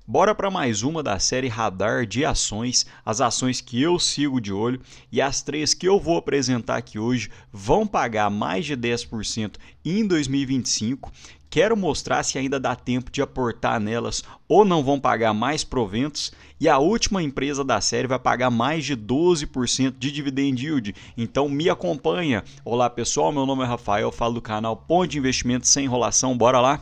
Bora para mais uma da série Radar de ações, as ações que eu sigo de olho e as três que eu vou apresentar aqui hoje vão pagar mais de 10% em 2025. Quero mostrar se ainda dá tempo de aportar nelas ou não vão pagar mais proventos. E a última empresa da série vai pagar mais de 12% de dividend yield. Então me acompanha. Olá pessoal, meu nome é Rafael, falo do canal Ponto de Investimento Sem Enrolação. Bora lá?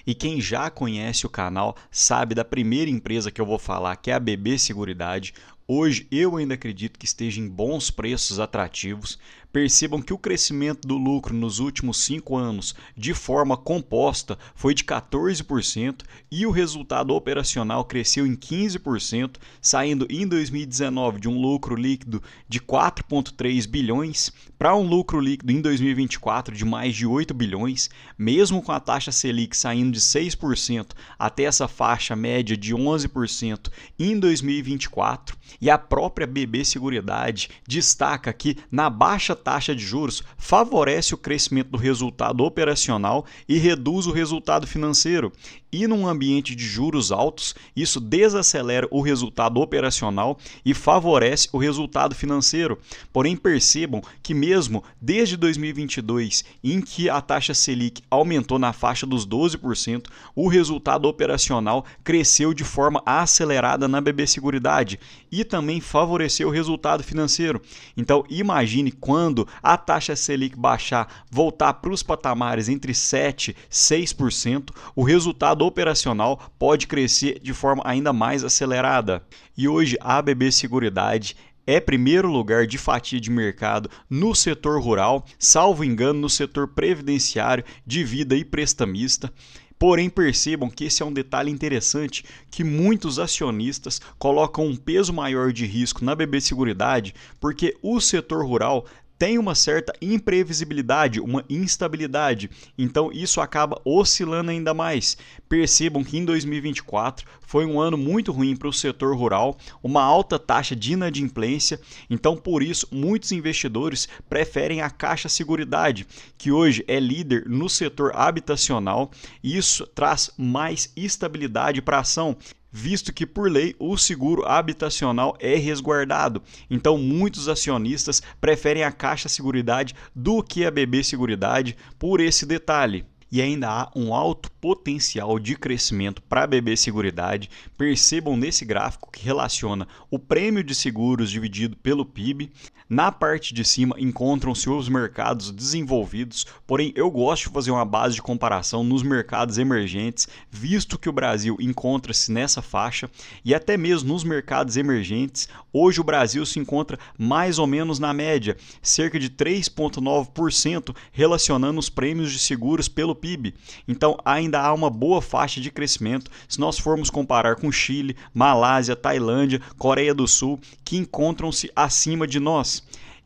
E quem já conhece o canal sabe da primeira empresa que eu vou falar, que é a BB Seguridade. Hoje eu ainda acredito que esteja em bons preços atrativos. Percebam que o crescimento do lucro nos últimos 5 anos de forma composta foi de 14% e o resultado operacional cresceu em 15%, saindo em 2019 de um lucro líquido de 4,3 bilhões para um lucro líquido em 2024 de mais de 8 bilhões, mesmo com a taxa Selic saindo de 6% até essa faixa média de 11% em 2024. E a própria BB Seguridade destaca que na baixa taxa de juros favorece o crescimento do resultado operacional e reduz o resultado financeiro. E num ambiente de juros altos, isso desacelera o resultado operacional e favorece o resultado financeiro. Porém, percebam que mesmo desde 2022, em que a taxa Selic aumentou na faixa dos 12%, o resultado operacional cresceu de forma acelerada na BB Seguridade e também favoreceu o resultado financeiro. Então, imagine quando a taxa Selic baixar, voltar para os patamares entre 7% e 6%, o resultado operacional pode crescer de forma ainda mais acelerada. E hoje a BB Seguridade é primeiro lugar de fatia de mercado no setor rural, salvo engano no setor previdenciário, de vida e prestamista. Porém, percebam que esse é um detalhe interessante, que muitos acionistas colocam um peso maior de risco na BB Seguridade, porque o setor rural tem uma certa imprevisibilidade, uma instabilidade, então isso acaba oscilando ainda mais. Percebam que em 2024 foi um ano muito ruim para o setor rural, uma alta taxa de inadimplência, então por isso muitos investidores preferem a Caixa Seguridade, que hoje é líder no setor habitacional, e isso traz mais estabilidade para a ação, visto que, por lei, o seguro habitacional é resguardado. Então, muitos acionistas preferem a Caixa Seguridade do que a BB Seguridade por esse detalhe. E ainda há um alto potencial de crescimento para a BB Seguridade. Percebam nesse gráfico que relaciona o prêmio de seguros dividido pelo PIB. Na parte de cima encontram-se os mercados desenvolvidos, porém eu gosto de fazer uma base de comparação nos mercados emergentes, visto que o Brasil encontra-se nessa faixa, e até mesmo nos mercados emergentes, hoje o Brasil se encontra mais ou menos na média, cerca de 3,9% relacionando os prêmios de seguros pelo PIB. Então ainda há uma boa faixa de crescimento se nós formos comparar com Chile, Malásia, Tailândia, Coreia do Sul, que encontram-se acima de nós.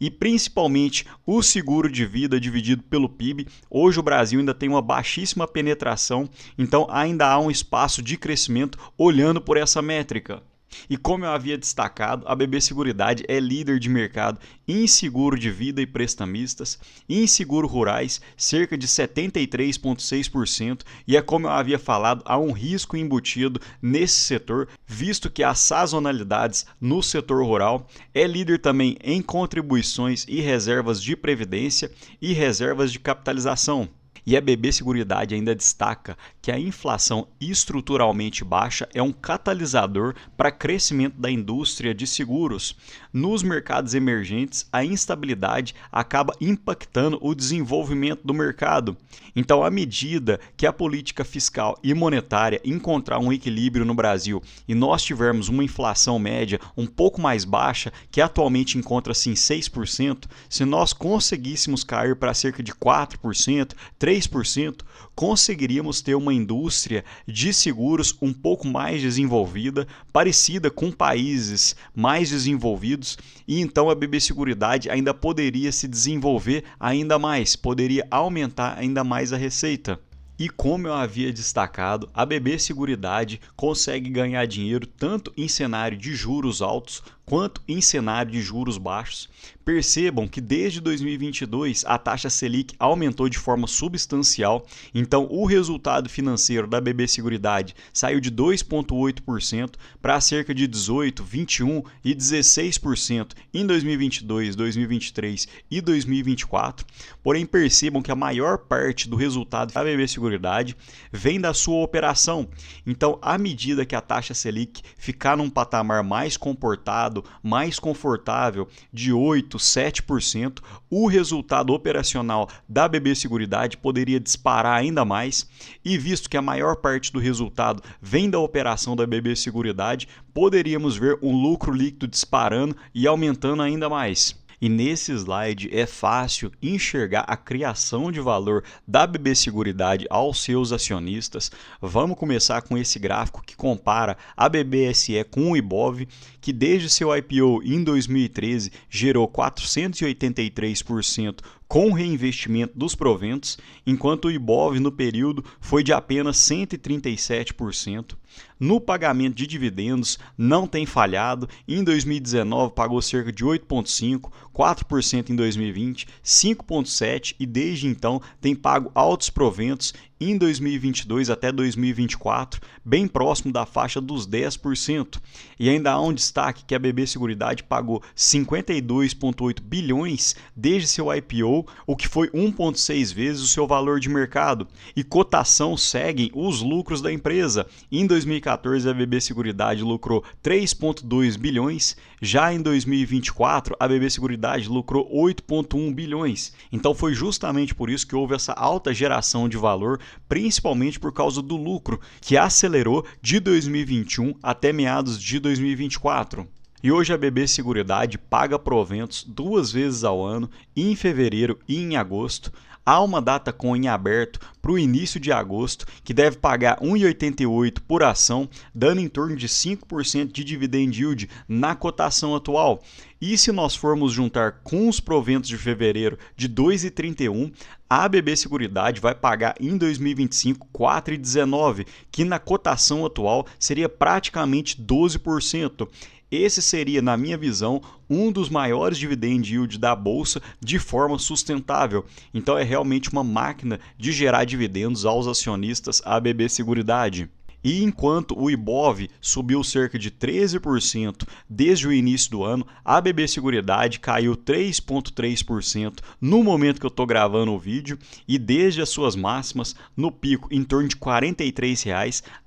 E principalmente o seguro de vida dividido pelo PIB. Hoje o Brasil ainda tem uma baixíssima penetração, então ainda há um espaço de crescimento olhando por essa métrica. E como eu havia destacado, a BB Seguridade é líder de mercado em seguro de vida e prestamistas, em seguro rurais, cerca de 73,6%, e é como eu havia falado, há um risco embutido nesse setor, visto que há sazonalidades no setor rural, é líder também em contribuições e reservas de previdência e reservas de capitalização. E a BB Seguridade ainda destaca que a inflação estruturalmente baixa é um catalisador para o crescimento da indústria de seguros. Nos mercados emergentes, a instabilidade acaba impactando o desenvolvimento do mercado. Então, à medida que a política fiscal e monetária encontrar um equilíbrio no Brasil e nós tivermos uma inflação média um pouco mais baixa, que atualmente encontra-se em 6%, se nós conseguíssemos cair para cerca de 4%, 3%, conseguiríamos ter uma indústria de seguros um pouco mais desenvolvida, parecida com países mais desenvolvidos, e então a BB Seguridade ainda poderia se desenvolver ainda mais, poderia aumentar ainda mais a receita. E como eu havia destacado, a BB Seguridade consegue ganhar dinheiro tanto em cenário de juros altos quanto em cenário de juros baixos. Percebam que desde 2022 a taxa Selic aumentou de forma substancial, então o resultado financeiro da BB Seguridade saiu de 2,8% para cerca de 18%, 21% e 16% em 2022, 2023 e 2024. Porém, percebam que a maior parte do resultado da BB Seguridade vem da sua operação. Então, à medida que a taxa Selic ficar num patamar mais comportado, mais confortável, de 8%, 7%, o resultado operacional da BB Seguridade poderia disparar ainda mais, e visto que a maior parte do resultado vem da operação da BB Seguridade, poderíamos ver um lucro líquido disparando e aumentando ainda mais. E nesse slide é fácil enxergar a criação de valor da BB Seguridade aos seus acionistas. Vamos começar com esse gráfico que compara a BBSE com o Ibov, que desde seu IPO em 2013 gerou 483% com reinvestimento dos proventos, enquanto o Ibov no período foi de apenas 137%. No pagamento de dividendos não tem falhado, em 2019 pagou cerca de 8,5%, 4% em 2020, 5,7% e desde então tem pago altos proventos em 2022 até 2024, bem próximo da faixa dos 10%. E ainda há um destaque que a BB Seguridade pagou 52,8 bilhões desde seu IPO, o que foi 1,6 vezes o seu valor de mercado. E cotação seguem os lucros da empresa. Em 2014, a BB Seguridade lucrou 3,2 bilhões, já em 2024, a BB Seguridade lucrou 8,1 bilhões. Então foi justamente por isso que houve essa alta geração de valor, principalmente por causa do lucro, que acelerou de 2021 até meados de 2024. E hoje a BB Seguridade paga proventos 2 vezes ao ano, em fevereiro e em agosto. Há uma data com em aberto para o início de agosto, que deve pagar R$ 1,88 por ação, dando em torno de 5% de dividend yield na cotação atual. E se nós formos juntar com os proventos de fevereiro de R$ 2,31, a BB Seguridade vai pagar em 2025 R$ 4,19, que na cotação atual seria praticamente 12%. Esse seria, na minha visão, um dos maiores dividend yield da bolsa de forma sustentável. Então é realmente uma máquina de gerar dividendos aos acionistas, a BB Seguridade. E enquanto o Ibov subiu cerca de 13% desde o início do ano, a BB Seguridade caiu 3,3% no momento que eu estou gravando o vídeo, e desde as suas máximas, no pico em torno de R$ 43,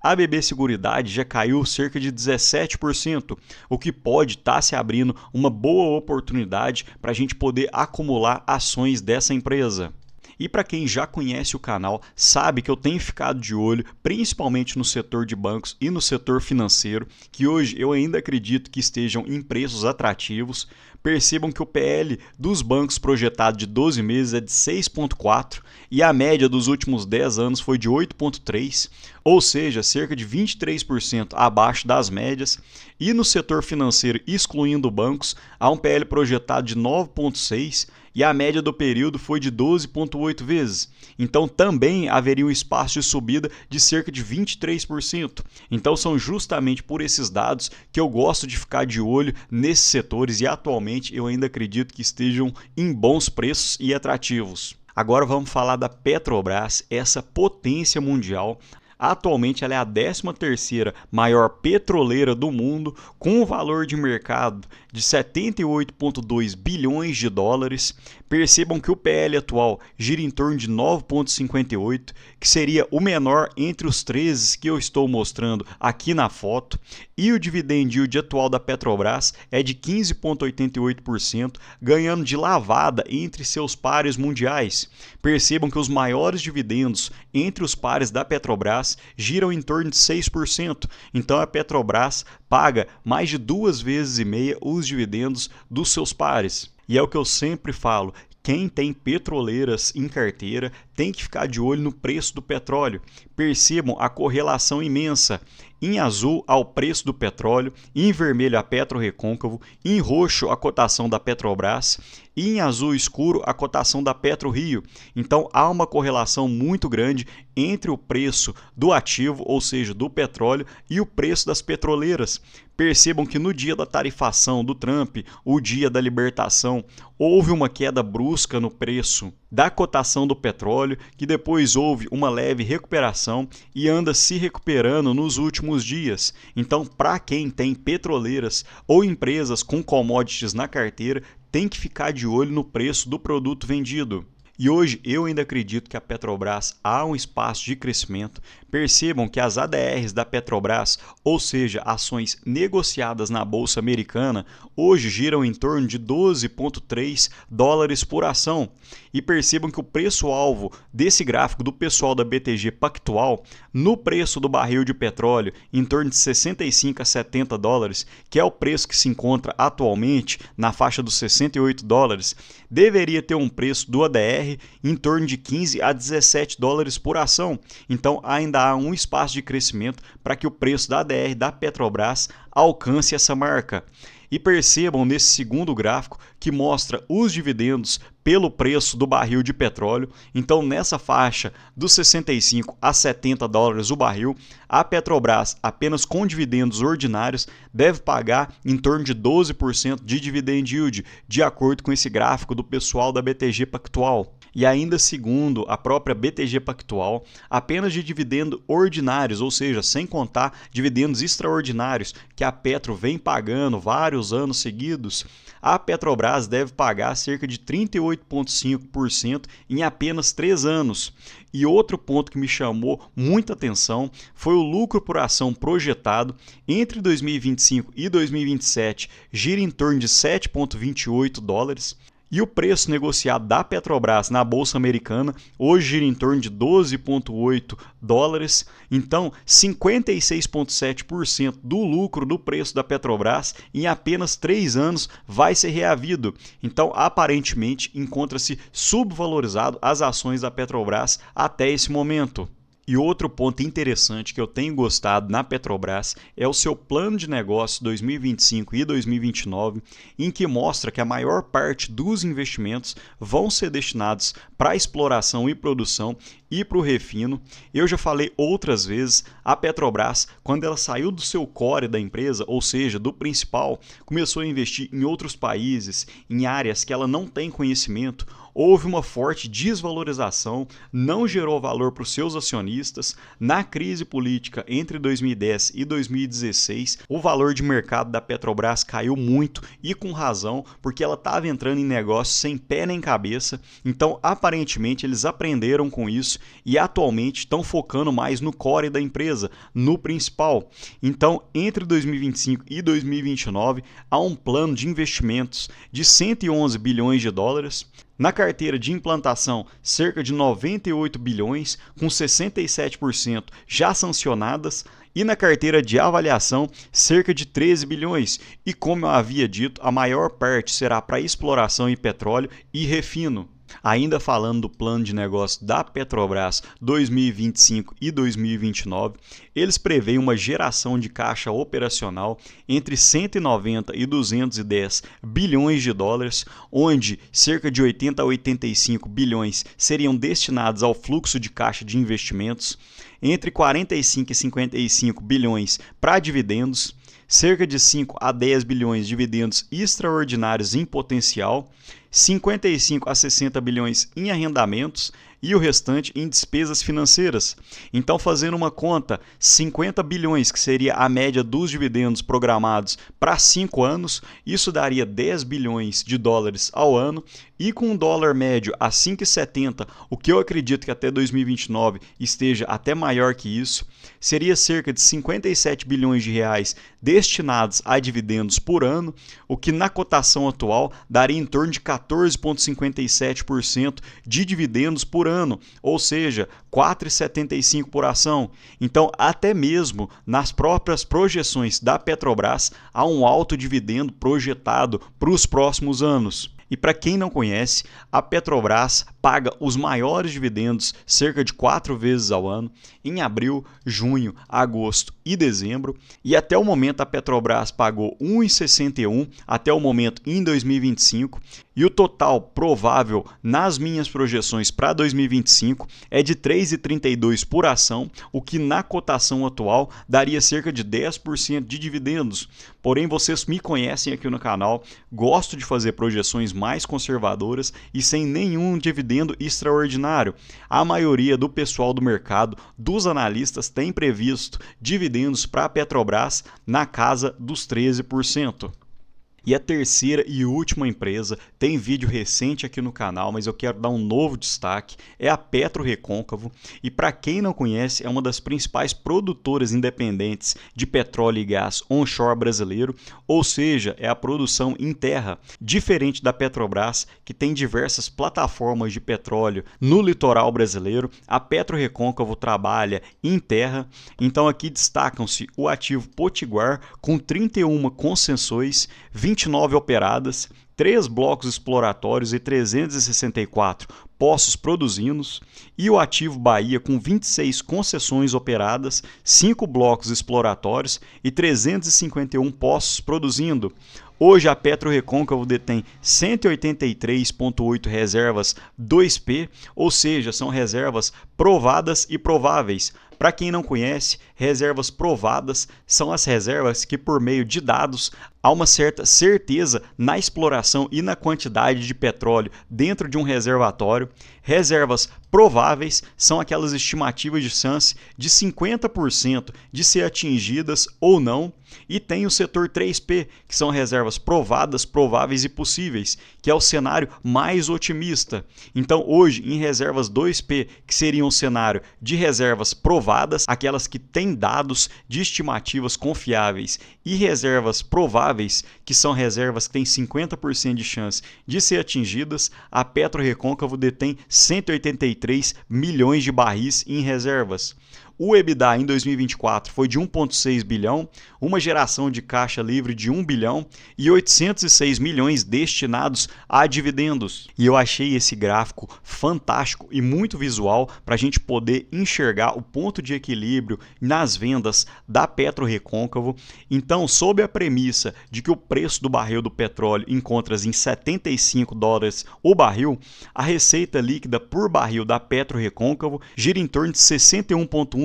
a BB Seguridade já caiu cerca de 17%, o que pode estar se abrindo uma boa oportunidade para a gente poder acumular ações dessa empresa. E para quem já conhece o canal, sabe que eu tenho ficado de olho, principalmente no setor de bancos e no setor financeiro, que hoje eu ainda acredito que estejam em preços atrativos. Percebam que o PL dos bancos projetado de 12 meses é de 6,4 e a média dos últimos 10 anos foi de 8,3, ou seja, cerca de 23% abaixo das médias. E no setor financeiro, excluindo bancos, há um PL projetado de 9,6 e a média do período foi de 12,8 vezes. Então também haveria um espaço de subida de cerca de 23%. Então são justamente por esses dados que eu gosto de ficar de olho nesses setores e atualmente eu ainda acredito que estejam em bons preços e atrativos. Agora vamos falar da Petrobras, essa potência mundial. Atualmente ela é a 13ª maior petroleira do mundo, com um valor de mercado de 78,2 bilhões de dólares. Percebam que o PL atual gira em torno de 9,58, que seria o menor entre os 13 que eu estou mostrando aqui na foto. E o dividend yield atual da Petrobras é de 15,88%, ganhando de lavada entre seus pares mundiais. Percebam que os maiores dividendos entre os pares da Petrobras giram em torno de 6%. Então a Petrobras paga mais de 2,5 vezes os dividendos dos seus pares. E é o que eu sempre falo, quem tem petroleiras em carteira tem que ficar de olho no preço do petróleo. Percebam a correlação imensa. Em azul, ao preço do petróleo, em vermelho, a PetroRecôncavo, em roxo, a cotação da Petrobras. e em azul escuro a cotação da PetroRio. Então há uma correlação muito grande entre o preço do ativo, ou seja, do petróleo, e o preço das petroleiras. Percebam que no dia da tarifação do Trump, o dia da libertação, houve uma queda brusca no preço da cotação do petróleo, que depois houve uma leve recuperação e anda se recuperando nos últimos dias. Então, para quem tem petroleiras ou empresas com commodities na carteira, tem que ficar de olho no preço do produto vendido. E hoje eu ainda acredito que a Petrobras há um espaço de crescimento. Percebam que as ADRs da Petrobras, ou seja, ações negociadas na Bolsa Americana, hoje giram em torno de 12,3 dólares por ação. E percebam que o preço-alvo desse gráfico do pessoal da BTG Pactual, no preço do barril de petróleo, em torno de 65 a 70 dólares, que é o preço que se encontra atualmente na faixa dos 68 dólares, deveria ter um preço do ADR em torno de 15 a 17 dólares por ação. Então ainda há um espaço de crescimento para que o preço da ADR da Petrobras alcance essa marca. E percebam nesse segundo gráfico que mostra os dividendos pelo preço do barril de petróleo. Então, nessa faixa dos 65 a 70 dólares o barril, a Petrobras, apenas com dividendos ordinários, deve pagar em torno de 12% de dividend yield, de acordo com esse gráfico do pessoal da BTG Pactual. E ainda segundo a própria BTG Pactual, apenas de dividendos ordinários, ou seja, sem contar dividendos extraordinários que a Petro vem pagando vários anos seguidos, a Petrobras deve pagar cerca de 38,5% em apenas 3 anos. E outro ponto que me chamou muita atenção foi o lucro por ação projetado entre 2025 e 2027, gira em torno de 7,28 dólares. E o preço negociado da Petrobras na Bolsa Americana hoje gira em torno de 12,8 dólares. Então, 56,7% do lucro do preço da Petrobras em apenas 3 anos vai ser reavido. Então, aparentemente, encontra-se subvalorizado as ações da Petrobras até esse momento. E outro ponto interessante que eu tenho gostado na Petrobras é o seu plano de negócio 2025 e 2029, em que mostra que a maior parte dos investimentos vão ser destinados para a exploração e produção e para o refino. Eu já falei outras vezes, a Petrobras, quando ela saiu do seu core da empresa, ou seja, do principal, começou a investir em outros países, em áreas que ela não tem conhecimento. Houve uma forte desvalorização, não gerou valor para os seus acionistas. Na crise política entre 2010 e 2016, o valor de mercado da Petrobras caiu muito e com razão, porque ela estava entrando em negócios sem pé nem cabeça. Então, aparentemente, eles aprenderam com isso e atualmente estão focando mais no core da empresa, no principal. Então, entre 2025 e 2029, há um plano de investimentos de 111 bilhões de dólares. Na carteira de implantação, cerca de 98 bilhões, com 67% já sancionadas, e na carteira de avaliação, cerca de 13 bilhões. E como eu havia dito, a maior parte será para exploração em petróleo e refino. Ainda falando do plano de negócio da Petrobras 2025 e 2029, eles preveem uma geração de caixa operacional entre 190 e 210 bilhões de dólares, onde cerca de 80 a 85 bilhões seriam destinados ao fluxo de caixa de investimentos, entre 45 e 55 bilhões para dividendos, cerca de 5 a 10 bilhões de dividendos extraordinários em potencial, 55 a 60 bilhões em arrendamentos e o restante em despesas financeiras. Então, fazendo uma conta, 50 bilhões, que seria a média dos dividendos programados para 5 anos, isso daria 10 bilhões de dólares ao ano, e com um dólar médio a 5,70, o que eu acredito que até 2029 esteja até maior que isso, seria cerca de 57 bilhões de reais destinados a dividendos por ano, o que na cotação atual daria em torno de 14,57% de dividendos por ano, ou seja, 4,75 por ação. Então, até mesmo nas próprias projeções da Petrobras, há um alto dividendo projetado para os próximos anos. E para quem não conhece, a Petrobras paga os maiores dividendos, cerca de 4 vezes ao ano, em abril, junho, agosto e dezembro. E até o momento a Petrobras pagou 1,61 até o momento em 2025. E o total provável nas minhas projeções para 2025 é de 3,32 por ação, o que na cotação atual daria cerca de 10% de dividendos. Porém, vocês me conhecem aqui no canal, gosto de fazer projeções mais conservadoras e sem nenhum dividendo extraordinário. A maioria do pessoal do mercado, dos analistas, tem previsto dividendos para a Petrobras na casa dos 13%. E a terceira e última empresa, tem vídeo recente aqui no canal, mas eu quero dar um novo destaque, é a PetroRecôncavo. E para quem não conhece, é uma das principais produtoras independentes de petróleo e gás onshore brasileiro, ou seja, é a produção em terra, diferente da Petrobras, que tem diversas plataformas de petróleo no litoral brasileiro. A PetroRecôncavo trabalha em terra, então aqui destacam-se o ativo Potiguar, com 31 concessões, 29 operadas, 3 blocos exploratórios e 364 poços produzidos, e o ativo Bahia com 26 concessões operadas, 5 blocos exploratórios e 351 poços produzindo. Hoje a PetroRecôncavo detém 183,8 reservas 2P, ou seja, são reservas provadas e prováveis. Para quem não conhece, reservas provadas são as reservas que, por meio de dados, há uma certa certeza na exploração e na quantidade de petróleo dentro de um reservatório. Reservas prováveis são aquelas estimativas de chance de 50% de ser atingidas ou não. E tem o setor 3P, que são reservas provadas, prováveis e possíveis, que é o cenário mais otimista. Então, hoje, em reservas 2P, que seria um cenário de reservas provadas, aquelas que têm dados de estimativas confiáveis, e reservas prováveis, que são reservas que têm 50% de chance de ser atingidas, a PetroRecôncavo detém 183 milhões de barris em reservas. O EBITDA em 2024 foi de 1,6 bilhão, uma geração de caixa livre de 1 bilhão e 806 milhões destinados a dividendos. E eu achei esse gráfico fantástico e muito visual para a gente poder enxergar o ponto de equilíbrio nas vendas da PetroRecôncavo. Então, sob a premissa de que o preço do barril do petróleo encontra-se em $75 o barril, a receita líquida por barril da PetroRecôncavo gira em torno de $61,1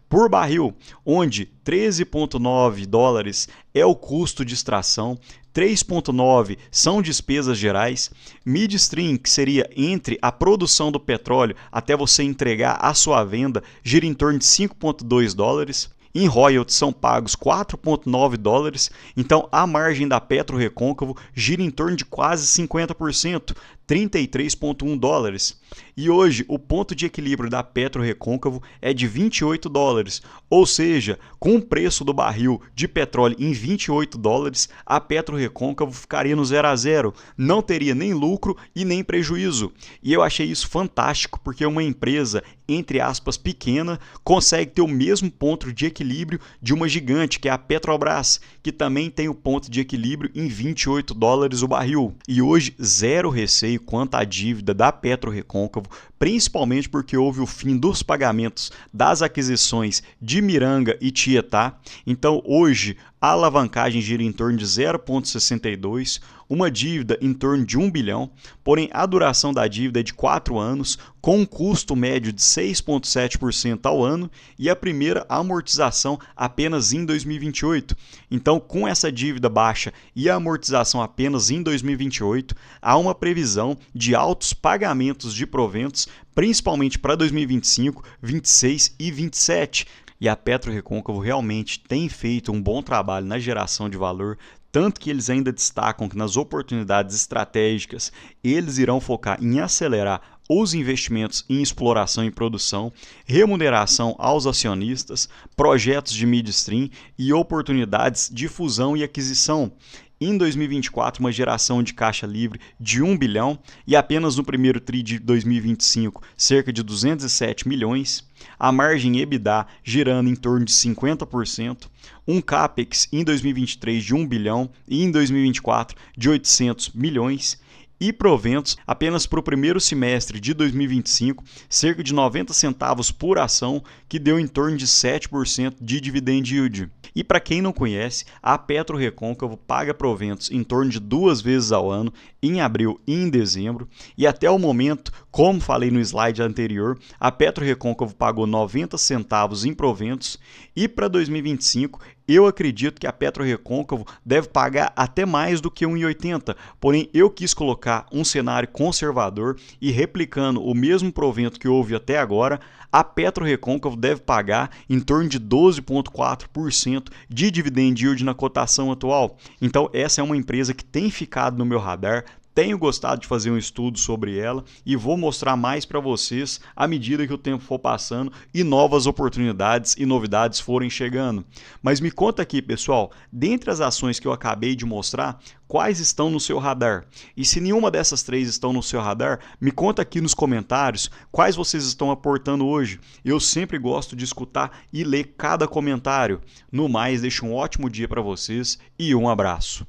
por barril, onde $13,9 é o custo de extração, 3,9 são despesas gerais, midstream, que seria entre a produção do petróleo até você entregar a sua venda, gira em torno de $5,2. Em royalties são pagos $4,9, então a margem da PetroRecôncavo gira em torno de quase 50%, $33,1. E hoje o ponto de equilíbrio da PetroRecôncavo é de $28, ou seja, com o preço do barril de petróleo em $28, a PetroRecôncavo ficaria no 0 a 0, não teria nem lucro e nem prejuízo. E eu achei isso fantástico, porque uma empresa, entre aspas, pequena, consegue ter o mesmo ponto de equilíbrio de uma gigante, que é a Petrobras, que também tem o ponto de equilíbrio em $28 o barril. E hoje, zero receio quanto à dívida da PetroRecôncavo, principalmente porque houve o fim dos pagamentos das aquisições de Miranga e Tietá. Então, hoje, a alavancagem gira em torno de 0,62, uma dívida em torno de 1 bilhão, porém a duração da dívida é de 4 anos, com um custo médio de 6,7% ao ano e a primeira amortização apenas em 2028. Então, com essa dívida baixa e a amortização apenas em 2028, há uma previsão de altos pagamentos de proventos, principalmente para 2025, 26 e 27. E a PetroRecôncavo realmente tem feito um bom trabalho na geração de valor, tanto que eles ainda destacam que nas oportunidades estratégicas eles irão focar em acelerar os investimentos em exploração e produção, remuneração aos acionistas, projetos de midstream e oportunidades de fusão e aquisição. Em 2024, uma geração de caixa livre de 1 bilhão e apenas no primeiro TRI de 2025, cerca de 207 milhões. A margem EBITDA girando em torno de 50%. Um CAPEX em 2023 de 1 bilhão e em 2024 de 800 milhões. e proventos apenas para o primeiro semestre de 2025, cerca de 90 centavos por ação, que deu em torno de 7% de dividend yield. E para quem não conhece, a PetroRecôncavo paga proventos em torno de 2 vezes ao ano, em abril e em dezembro, e até o momento, como falei no slide anterior, a PetroRecôncavo pagou 90 centavos em proventos, e para 2025 eu acredito que a PetroRecôncavo deve pagar até mais do que 1,80, porém eu quis colocar um cenário conservador e replicando o mesmo provento que houve até agora, a PetroRecôncavo deve pagar em torno de 12,4% de dividend yield na cotação atual. Então essa é uma empresa que tem ficado no meu radar. Tenho gostado de fazer um estudo sobre ela e vou mostrar mais para vocês à medida que o tempo for passando e novas oportunidades e novidades forem chegando. Mas me conta aqui, pessoal, dentre as ações que eu acabei de mostrar, quais estão no seu radar? E se nenhuma dessas três estão no seu radar, me conta aqui nos comentários quais vocês estão aportando hoje. Eu sempre gosto de escutar e ler cada comentário. No mais, deixo um ótimo dia para vocês e um abraço.